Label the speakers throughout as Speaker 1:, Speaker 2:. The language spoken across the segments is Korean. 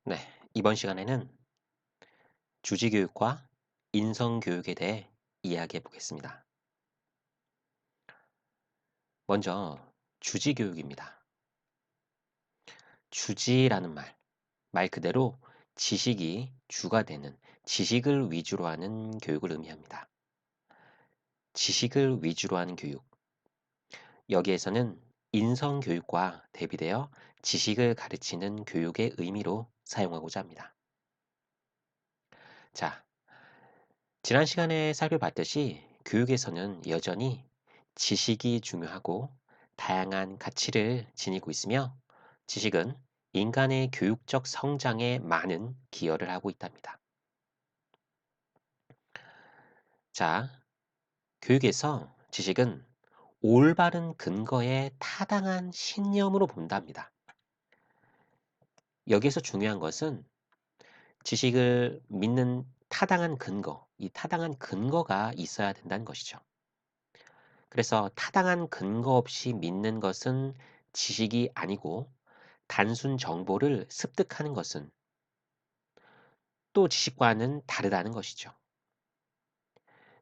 Speaker 1: 네, 이번 시간에는 주지교육과 인성교육에 대해 이야기해 보겠습니다. 먼저 주지교육입니다. 주지라는 말 그대로 지식이 주가 되는 지식을 위주로 하는 교육을 의미합니다. 지식을 위주로 하는 교육. 여기에서는 인성교육과 대비되어 지식을 가르치는 교육의 의미로 사용하고자 합니다. 자, 지난 시간에 살펴봤듯이 교육에서는 여전히 지식이 중요하고 다양한 가치를 지니고 있으며 지식은 인간의 교육적 성장에 많은 기여를 하고 있답니다. 자, 교육에서 지식은 올바른 근거에 타당한 신념으로 본답니다. 여기에서 중요한 것은 지식을 믿는 타당한 근거, 이 타당한 근거가 있어야 된다는 것이죠. 그래서 타당한 근거 없이 믿는 것은 지식이 아니고 단순 정보를 습득하는 것은 또 지식과는 다르다는 것이죠.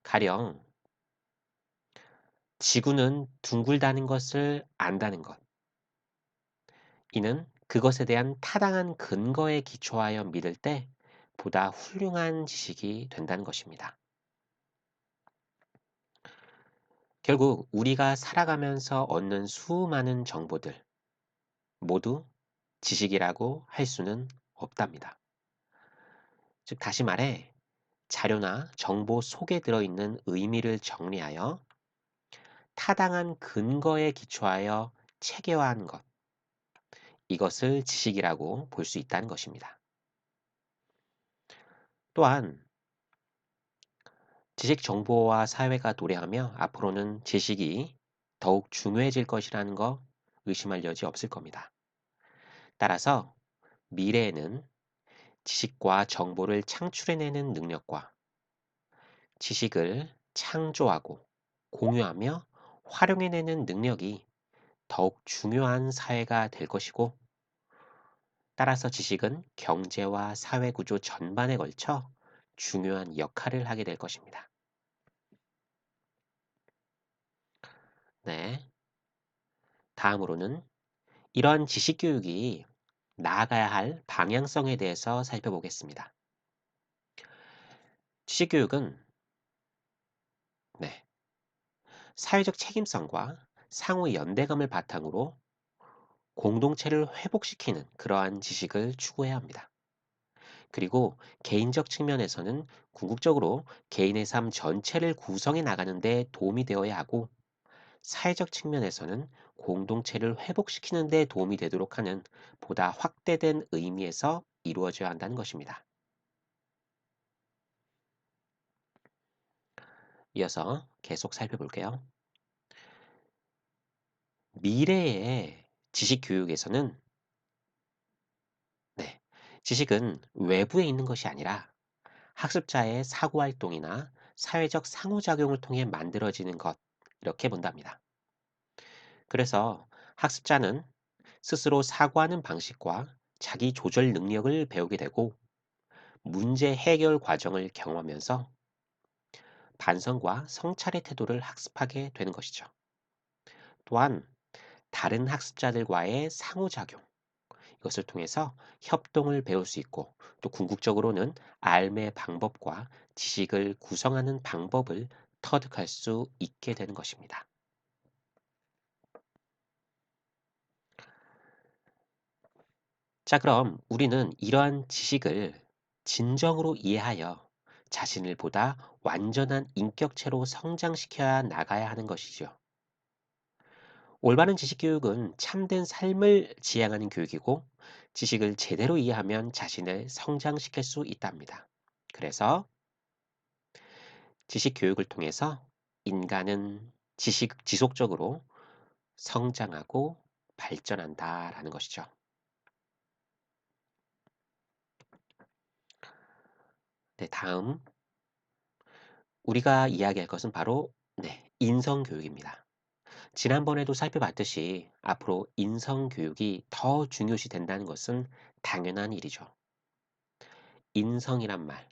Speaker 1: 가령 지구는 둥글다는 것을 안다는 것. 이는 그것에 대한 타당한 근거에 기초하여 믿을 때 보다 훌륭한 지식이 된다는 것입니다. 결국 우리가 살아가면서 얻는 수많은 정보들 모두 지식이라고 할 수는 없답니다. 즉, 다시 말해, 자료나 정보 속에 들어있는 의미를 정리하여 타당한 근거에 기초하여 체계화한 것, 이것을 지식이라고 볼 수 있다는 것입니다. 또한 지식 정보화 사회가 도래하며 앞으로는 지식이 더욱 중요해질 것이라는 거 의심할 여지 없을 겁니다. 따라서 미래에는 지식과 정보를 창출해내는 능력과 지식을 창조하고 공유하며 활용해내는 능력이 더욱 중요한 사회가 될 것이고, 따라서 지식은 경제와 사회 구조 전반에 걸쳐 중요한 역할을 하게 될 것입니다. 네. 다음으로는 이러한 지식 교육이 나아가야 할 방향성에 대해서 살펴보겠습니다. 지식 교육은 네, 사회적 책임성과 상호 연대감을 바탕으로 공동체를 회복시키는 그러한 지식을 추구해야 합니다. 그리고 개인적 측면에서는 궁극적으로 개인의 삶 전체를 구성해 나가는 데 도움이 되어야 하고, 사회적 측면에서는 공동체를 회복시키는 데 도움이 되도록 하는 보다 확대된 의미에서 이루어져야 한다는 것입니다. 이어서 계속 살펴볼게요. 미래의 지식 교육에서는 네, 지식은 외부에 있는 것이 아니라 학습자의 사고 활동이나 사회적 상호작용을 통해 만들어지는 것, 이렇게 본답니다. 그래서 학습자는 스스로 사고하는 방식과 자기 조절 능력을 배우게 되고 문제 해결 과정을 경험하면서 반성과 성찰의 태도를 학습하게 되는 것이죠. 또한 다른 학습자들과의 상호작용, 이것을 통해서 협동을 배울 수 있고, 또 궁극적으로는 삶의 방법과 지식을 구성하는 방법을 터득할 수 있게 되는 것입니다. 자, 그럼 우리는 이러한 지식을 진정으로 이해하여 자신을 보다 완전한 인격체로 성장시켜야 나가야 하는 것이죠. 올바른 지식 교육은 참된 삶을 지향하는 교육이고, 지식을 제대로 이해하면 자신을 성장시킬 수 있답니다. 그래서 지식 교육을 통해서 인간은 지속적으로 성장하고 발전한다라는 것이죠. 네, 다음 우리가 이야기할 것은 바로 인성 교육입니다. 지난번에도 살펴봤듯이 앞으로 인성 교육이 더 중요시 된다는 것은 당연한 일이죠. 인성이란 말,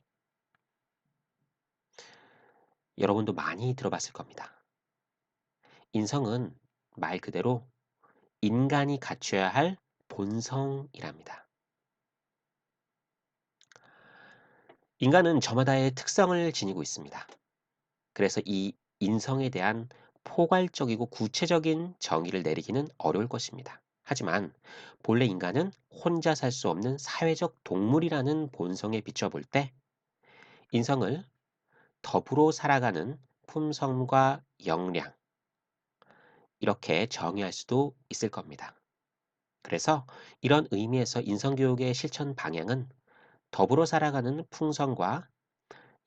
Speaker 1: 여러분도 많이 들어봤을 겁니다. 인성은 말 그대로 인간이 갖춰야 할 본성이랍니다. 인간은 저마다의 특성을 지니고 있습니다. 그래서 이 인성에 대한 포괄적이고 구체적인 정의를 내리기는 어려울 것입니다. 하지만 본래 인간은 혼자 살 수 없는 사회적 동물이라는 본성에 비춰볼 때 인성을 더불어 살아가는 품성과 역량, 이렇게 정의할 수도 있을 겁니다. 그래서 이런 의미에서 인성교육의 실천 방향은 더불어 살아가는 풍성과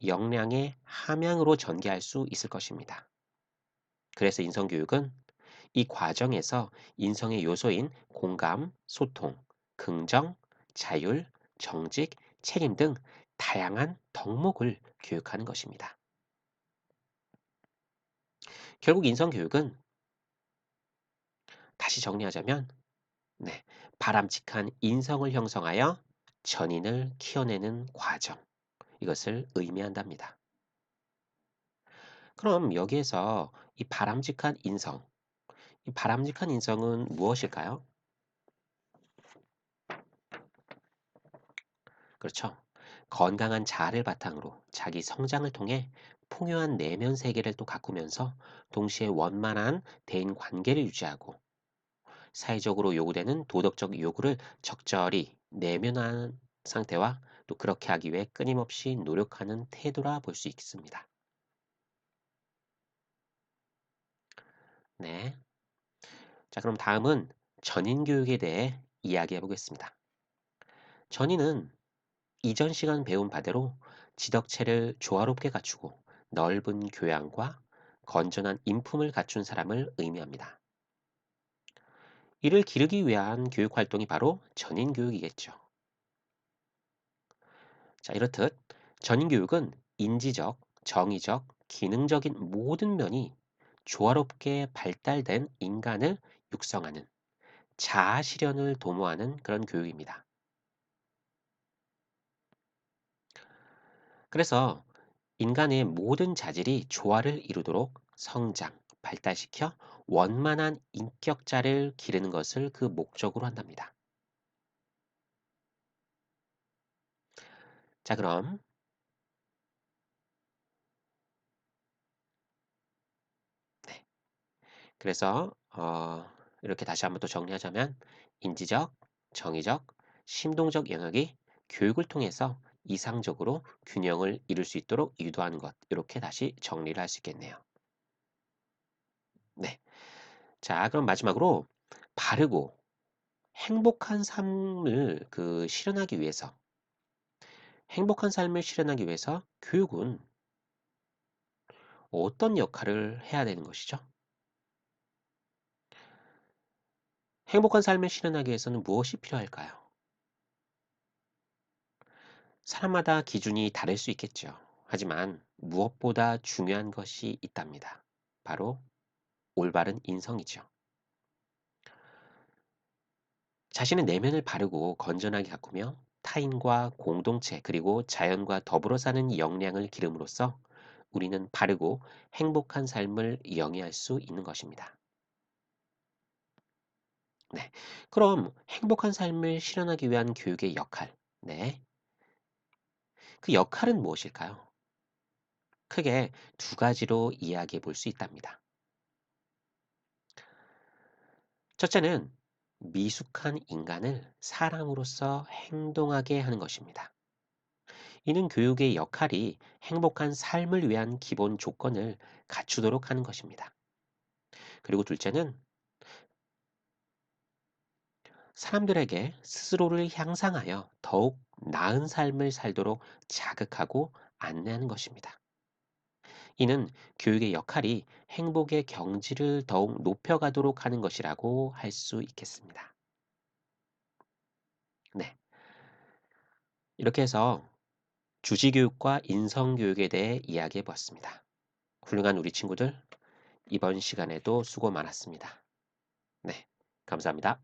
Speaker 1: 역량의 함양으로 전개할 수 있을 것입니다. 그래서 인성교육은 이 과정에서 인성의 요소인 공감, 소통, 긍정, 자율, 정직, 책임 등 다양한 덕목을 교육하는 것입니다. 결국 인성교육은 다시 정리하자면 네, 바람직한 인성을 형성하여 전인을 키워내는 과정, 이것을 의미한답니다. 그럼 여기에서 이 바람직한 인성, 이 바람직한 인성은 무엇일까요? 그렇죠. 건강한 자아를 바탕으로 자기 성장을 통해 풍요한 내면 세계를 또 가꾸면서 동시에 원만한 대인 관계를 유지하고 사회적으로 요구되는 도덕적 요구를 적절히 내면화한 상태와 또 그렇게 하기 위해 끊임없이 노력하는 태도라 볼 수 있습니다. 네. 자, 그럼 다음은 전인 교육에 대해 이야기해 보겠습니다. 전인은 이전 시간 배운 바대로 지덕체를 조화롭게 갖추고 넓은 교양과 건전한 인품을 갖춘 사람을 의미합니다. 이를 기르기 위한 교육 활동이 바로 전인 교육이겠죠. 자, 이렇듯 전인 교육은 인지적, 정의적, 기능적인 모든 면이 조화롭게 발달된 인간을 육성하는 자아 실현을 도모하는 그런 교육입니다. 그래서 인간의 모든 자질이 조화를 이루도록 성장, 발달시켜 원만한 인격자를 기르는 것을 그 목적으로 한답니다. 자, 그럼 네. 그래서 이렇게 다시 한번 또 정리하자면 인지적, 정의적, 심동적 영역이 교육을 통해서 이상적으로 균형을 이룰 수 있도록 유도하는 것. 이렇게 다시 정리를 할 수 있겠네요. 네. 자, 그럼 마지막으로 바르고 행복한 삶을 실현하기 위해서 행복한 삶을 실현하기 위해서 교육은 어떤 역할을 해야 되는 것이죠? 행복한 삶을 실현하기 위해서는 무엇이 필요할까요? 사람마다 기준이 다를 수 있겠죠. 하지만 무엇보다 중요한 것이 있답니다. 바로 올바른 인성이죠. 자신의 내면을 바르고 건전하게 가꾸며 타인과 공동체 그리고 자연과 더불어 사는 역량을 기름으로써 우리는 바르고 행복한 삶을 영위할 수 있는 것입니다. 네. 그럼 행복한 삶을 실현하기 위한 교육의 역할. 네. 그 역할은 무엇일까요? 크게 두 가지로 이야기해 볼 수 있답니다. 첫째는 미숙한 인간을 사람으로서 행동하게 하는 것입니다. 이는 교육의 역할이 행복한 삶을 위한 기본 조건을 갖추도록 하는 것입니다. 그리고 둘째는 사람들에게 스스로를 향상하여 더욱 나은 삶을 살도록 자극하고 안내하는 것입니다. 이는 교육의 역할이 행복의 경지를 더욱 높여가도록 하는 것이라고 할 수 있겠습니다. 네. 이렇게 해서 주지교육과 인성교육에 대해 이야기해 보았습니다. 훌륭한 우리 친구들, 이번 시간에도 수고 많았습니다. 네. 감사합니다.